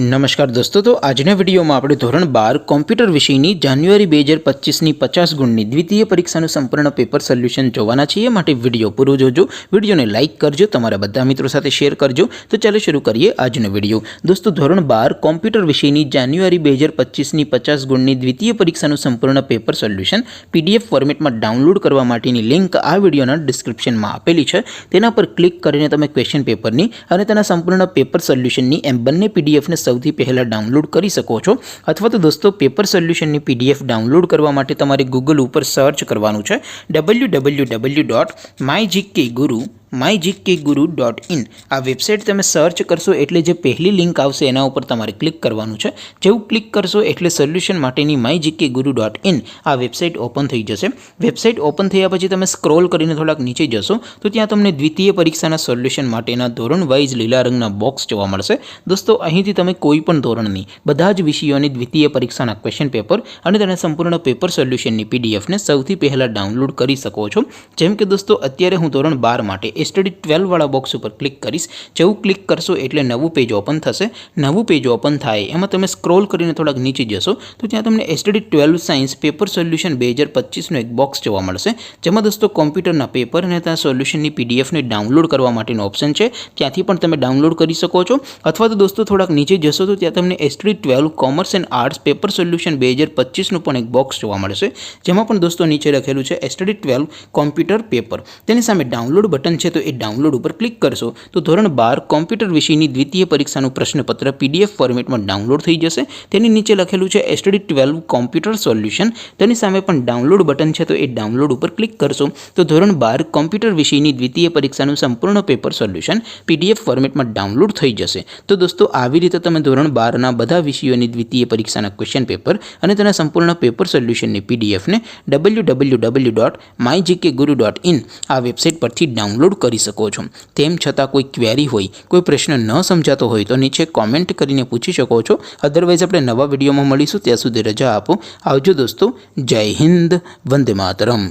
नमस्कार दोस्तों, तो आजना विडियो में આપણે ધોરણ 12 કોમ્પ્યુટર વિષયની જાન્યુઆરી 2025 ની 50 ગુણની દ્વિતીય પરીક્ષાનું સંપૂર્ણ પેપર સોલ્યુશન જોવાના છીએ। માટે વિડિયો પૂરો જોજો, વિડિયોને લાઈક કરજો, તમારા બધા મિત્રો સાથે શેર કરજો। તો ચાલો શરૂ કરીએ આજનો વિડિયો। दोस्तों ધોરણ 12 કોમ્પ્યુટર વિષયની જાન્યુઆરી 2025 ની 50 ગુણની દ્વિતીય પરીક્ષાનું સંપૂર્ણ પેપર સોલ્યુશન પીડીએફ ફોર્મેટમાં ડાઉનલોડ કરવા માટેની લિંક આ વિડિયોના ડિસ્ક્રિપ્શનમાં આપેલી છે। તેના પર ક્લિક કરીને તમે ક્વેશ્ચન પેપરની અને તેના સંપૂર્ણ પેપર સોલ્યુશનની એમ બંને પીડીએફને સૌથી પહેલા ડાઉનલોડ કરી શકો છો। अथवा तो दोस्तों पेपर सोल्यूशन पीडीएफ डाउनलॉड करवा माटे तमारे गूगल पर सर्च करवानुं छे www.mygkguru.in आ वेबसाइट तमे सर्च करशो एटले जे पहली लिंक आवशे एना उपर तमारे क्लिक करवानुं छे। जेवुं क्लिक करशो एटले सोल्यूशन माटेनी mygkguru.in आ वेबसाइट ओपन थई जशे। वेबसाइट ओपन थया पछी तमे स्क्रॉल करीने थोड़ाक नीचे जशो तो त्यां तमने द्वितीय परीक्षाना सोल्यूशन माटेना धोरण वाइज लीला रंगना बॉक्स जोवा मळशे। दोस्तों અહીંથી તમે કોઈ પણ ધોરણની બધા જ વિષયોની દ્વિતીય પરીક્ષાના ક્વેશ્ચન પેપર અને તેના સંપૂર્ણ પેપર સોલ્યુશનની પીડીએફને સૌથી પહેલા ડાઉનલોડ કરી શકો છો। જેમ કે દોસ્તો અત્યારે હું ધોરણ 12 માટે એસટીડી 12 વાળા બોક્સ ઉપર ક્લિક કરીશ। જેવું ક્લિક કરશો એટલે નવું પેજ ઓપન થશે। નવું પેજ ઓપન થાય એમાં તમે સ્ક્રોલ કરીને થોડાક નીચે જશો તો ત્યાં તમને એસટીડી 12 સાયન્સ પેપર સોલ્યુશન 2025 નો એક બોક્સ જોવા મળશે। જેમાં દોસ્તો કોમ્પ્યુટરના પેપર અને તેના સોલ્યુશનની પીડીએફને ડાઉનલોડ કરવા માટેનો ઓપ્શન છે, ત્યાંથી પણ તમે ડાઉનલોડ કરી શકો છો। અથવા તો दोस्तों थोड़ा नीचे जशो तो त्या तमने STD 12 commerce and arts paper solution 2025 નું પણ એક બોક્સ જોવા મળશે। જેમાં પણ દોસ્તો નીચે લખેલું છે એસટીડી 12 કોમ્પ્યુટર પેપર, તેની સામે ડાઉનલોડ બટન છે તો એ ડાઉનલોડ ઉપર ક્લિક કરશો તો ધોરણ 12 કોમ્પ્યુટર વિષયની દ્વિતીય પરીક્ષાનું પ્રશ્નપત્ર પીડીએફ ફોર્મેટમાં ડાઉનલોડ થઈ જશે। તેની નીચે લખેલું છે એસટીડી 12 કોમ્પ્યુટર સોલ્યુશન, તેની સામે પણ ડાઉનલોડ બટન છે તો એ ડાઉનલોડ ઉપર ક્લિક કરશો તો ધોરણ 12 કોમ્પ્યુટર વિષયની દ્વિતીય પરીક્ષાનું સંપૂર્ણ પેપર સોલ્યુશન પીડીએફ ફોર્મેટમાં ડાઉનલોડ થઈ જશે। તો दोस्तों આવી રીતે તમે ધોરણ 12 ના બધા વિષયોની દ્વિતીય પરીક્ષાના ક્વેશ્ચન પેપર અને તેના સંપૂર્ણ પેપર સોલ્યુશનની પીડીએફને www.mygkguru.in આ વેબસાઇટ પરથી ડાઉનલોડ કરી શકો છો। તેમ છતાં કોઈ ક્વેરી હોય, કોઈ પ્રશ્ન ન સમજાતો હોય તો નીચે કોમેન્ટ કરીને પૂછી શકો છો। અધરવાઇઝ આપણે નવા વિડીયોમાં મળીશું, ત્યાં સુધી રજા આપો। આવજો દોસ્તો, જય હિન્દ, વંદે માતરમ।